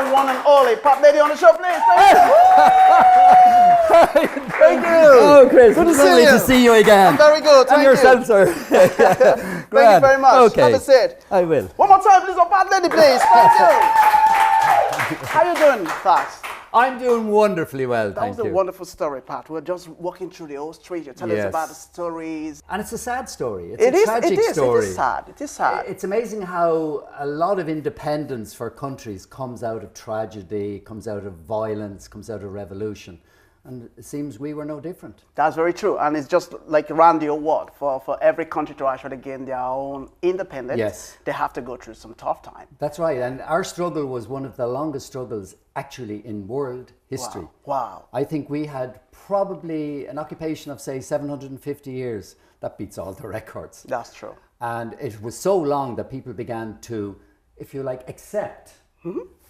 the one and only Pat Liddy on the show, please. Thank you. Oh, Chris, good to see you again. Very good. Thank and yourself, sir. Thank you very much. Okay. Have a seat. I will. One more time, please, on Pat Liddy, please. Thank you. How you doing, Pat? I'm doing wonderfly well, That was a wonderful story, Pat. We're just walking through the old street. You tell us about the stories. And it's a sad story. It's a tragic story. It is sad. It is sad. It's amazing how a lot of independence for countries comes out of tragedy, comes out of violence, comes out of revolution. And it seems we were no different. That's very true. And it's just like around the world. For every country to actually gain their own independence, they have to go through some tough time. That's right. And our struggle was one of the longest struggles actually in world history. Wow. I think we had probably an occupation of, say, 750 years. That beats all the records. That's true. And it was so long that people began to, if you like, accept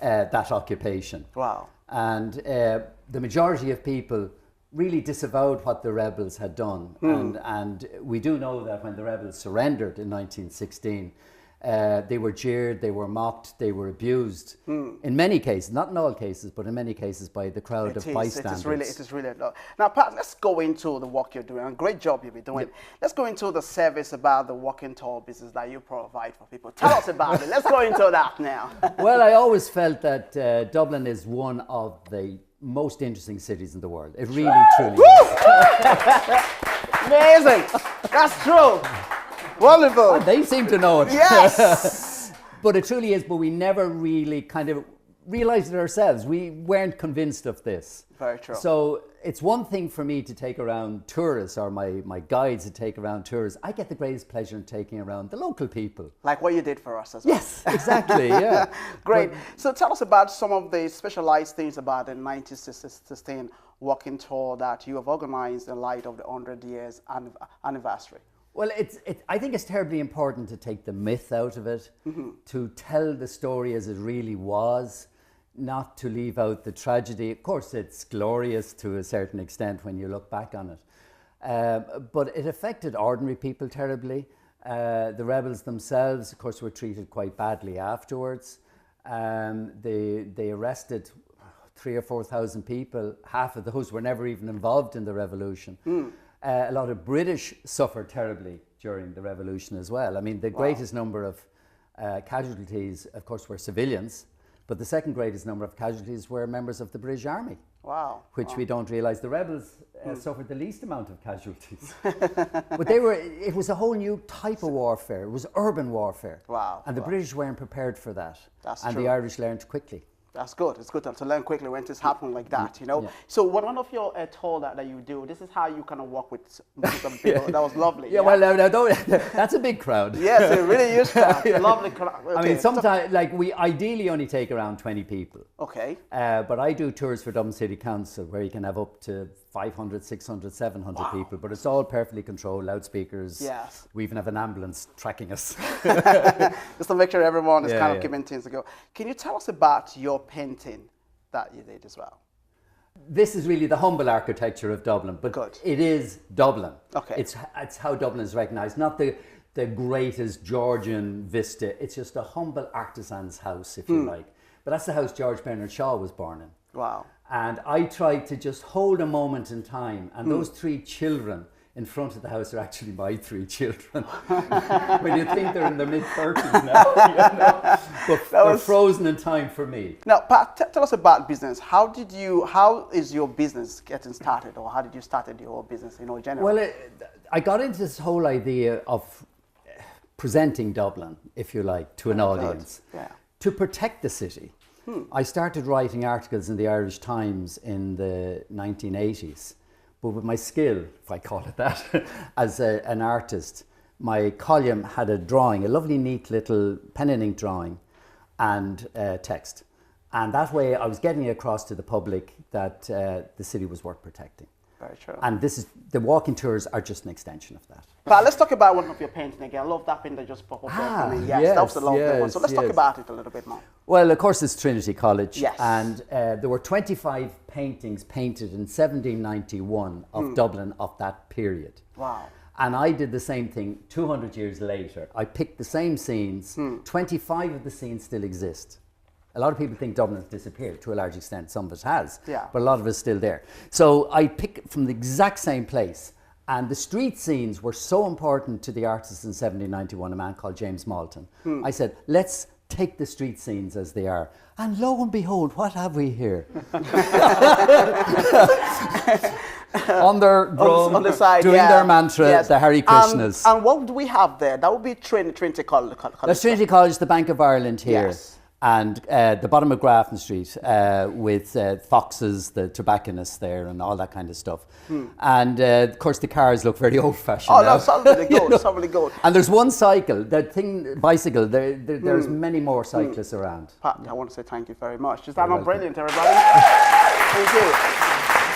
that occupation. Wow. And the majority of people really disavowed what the rebels had done. And we do know that when the rebels surrendered in 1916, they were jeered, they were mocked, they were abused. In many cases, not in all cases, but in many cases by the crowd of bystanders. It is really. Now, Pat, let's go into the work you're doing. A great job you've been doing. Let's go into the service about the walking tall business that you provide for people. Tell us about it. Let's go into that now. Well, I always felt that Dublin is one of the most interesting cities in the world. It really, truly is. Amazing. That's true. Wonderful. Oh, they seem to know it. Yes. But it truly is, but we never really kind of realized it ourselves. We weren't convinced of this. Very true. So it's one thing for me to take around tourists, or my guides to take around tourists. I get the greatest pleasure in taking around the local people. Like what you did for us as well. Yes, exactly, yeah. Great. So tell us about some of the specialized things about the 1916 walking tour that you have organized in light of the 100 years anniversary. Well, I think it's terribly important to take the myth out of it, to tell the story as it really was, not to leave out the tragedy. Of course, it's glorious to a certain extent when you look back on it. But it affected ordinary people terribly. The rebels themselves, of course, were treated quite badly afterwards. They arrested 3,000 or 4,000 people. Half of those were never even involved in the revolution. A lot of British suffered terribly during the revolution as well. I mean, the greatest number of casualties, of course, were civilians, but the second greatest number of casualties were members of the British Army. Wow. Which we don't realise. The rebels suffered the least amount of casualties. But it was a whole new type of warfare. It was urban warfare. Wow. And the British weren't prepared for that. That's and true. the Irish learned quickly. That's good. It's good to learn quickly when things happen like that, you know. Yeah. So one of your tour that you do, this is how you kind of work with some people. That was lovely. Yeah, well, that's a big crowd. Yes, it really is. Lovely crowd. Okay. I mean, sometimes, like, we ideally only take around 20 people. Okay. But I do tours for Dublin City Council where you can have up to 500, 600, 700 people, but it's all perfectly controlled, loudspeakers. Yes. We even have an ambulance tracking us. Just to make sure everyone is kind of keeping things to go. Can you tell us about your painting that you did as well? This is really the humble architecture of Dublin, but it is Dublin. Okay. It's how Dublin is recognised, not the greatest Georgian vista. It's just a humble artisan's house, if you like. But that's the house George Bernard Shaw was born in. Wow. And I tried to just hold a moment in time, and those 3 children in front of the house are actually my 3 children. When you think they're in their mid-30s now, you know? But they're frozen in time for me. Now, Pat, tell us about business. How is your business getting started, or how did you start your business, generally? Well, I got into this whole idea of presenting Dublin, if you like, to an audience, to protect the city. I started writing articles in the Irish Times in the 1980s, but with my skill, if I call it that, as an artist, my column had a drawing, a lovely neat little pen and ink drawing and text. And that way I was getting across to the public that the city was worth protecting. Very true. And the walking tours are just an extension of that. But let's talk about one of your paintings again. I love that painting that just popped up there for me. Yes, that was the lovely one. So let's talk about it a little bit more. Well, of course, it's Trinity College. Yes. And there were 25 paintings painted in 1791 of Dublin of that period. Wow. And I did the same thing 200 years later. I picked the same scenes. 25 of the scenes still exist. A lot of people think Dublin's disappeared. To a large extent, some of it has. Yeah. But a lot of it's still there. So I pick from the exact same place. And the street scenes were so important to the artists in 1791, a man called James Malton. I said, let's take the street scenes as they are. And lo and behold, what have we here? On their drum, on the side, doing their mantra, yes. the Hare Krishnas. And what do we have there? That would be Trinity College. That's Trinity College, the Bank of Ireland here. Yes. And the bottom of Grafton Street with Foxes, the tobacconists there and all that kind of stuff. And of course the cars look very old-fashioned Oh, now. no, solidly gold, solidly gold. And there's one cycle, bicycle, there's many more cyclists around. Pat, I want to say thank you very much. Is that not brilliant, everybody? Thank you.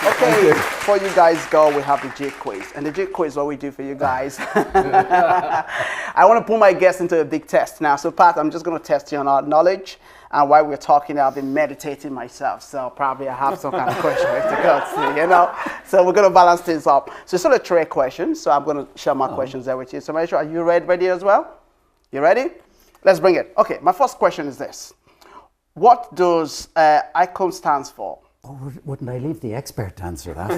Okay, before you guys go, we have the J quiz. And the J quiz is what we do for you guys. I want to put my guests into a big test now. So Pat, I'm just going to test you on our knowledge. And while we're talking, I've been meditating myself. So probably I have some kind of question to go to, you know. So we're going to balance things up. So it's sort of 3 questions. So I'm going to share my questions there with you. So Maesha, are you ready as well? You ready? Let's bring it. Okay, my first question is this. What does ICON stands for? Oh, wouldn't I leave the expert to answer that?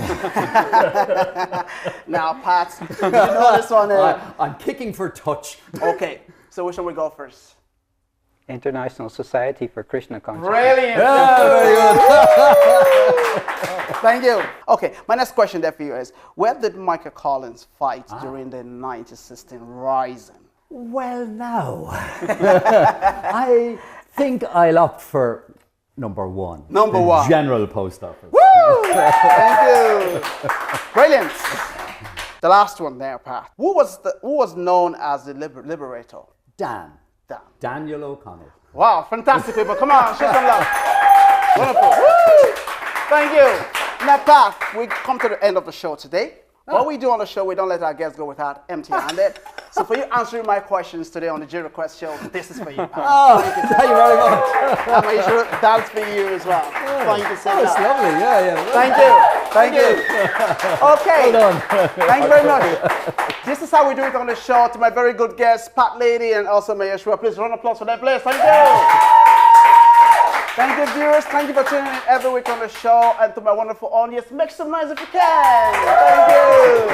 Now, Pat, you know this one. I'm kicking for touch. Okay, so which one we go first? International Society for Krishna Consciousness. Brilliant. Yeah, very good. Thank you. Okay, my next question there for you is, where did Michael Collins fight during the 1916 Rising? Well, now, I think I'll opt for number 1. Number the 1. General Post Office. Woo! Thank you. Brilliant. The last one there, Pat. Who was known as the liberator? Dan. Dan. Daniel O'Connell. Wow, fantastic people. Come on, show some love. Wonderful. Woo! Thank you. Now, Pat, we come to the end of the show today. What we do on the show, we don't let our guests go without empty-handed. So for you answering my questions today on the J Request show, this is for you, Pat. Oh, thank you very much. I'm make sure that's for you as well. Thank you so much. That's lovely, yeah. Thank you. Thank you. Okay. Well done. Thank you very much. This is how we do it on the show. To my very good guests, Pat Liddy and also Mayesvara. Please round of applause for them, please. Thank you. Thank you, viewers. Thank you for tuning in every week on the show. And to my wonderful audience, make some noise if you can. Thank you.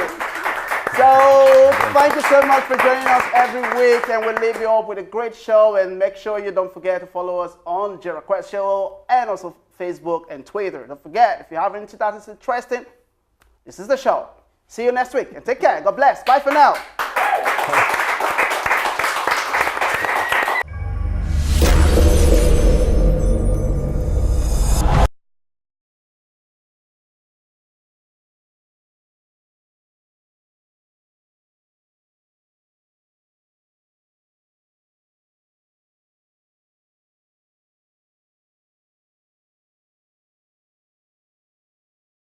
So, thank you so much for joining us every week. And we'll leave you all with a great show. And make sure you don't forget to follow us on J Request Show and also Facebook and Twitter. Don't forget, if you have anything that is interesting, this is the show. See you next week. And take care. God bless. Bye for now.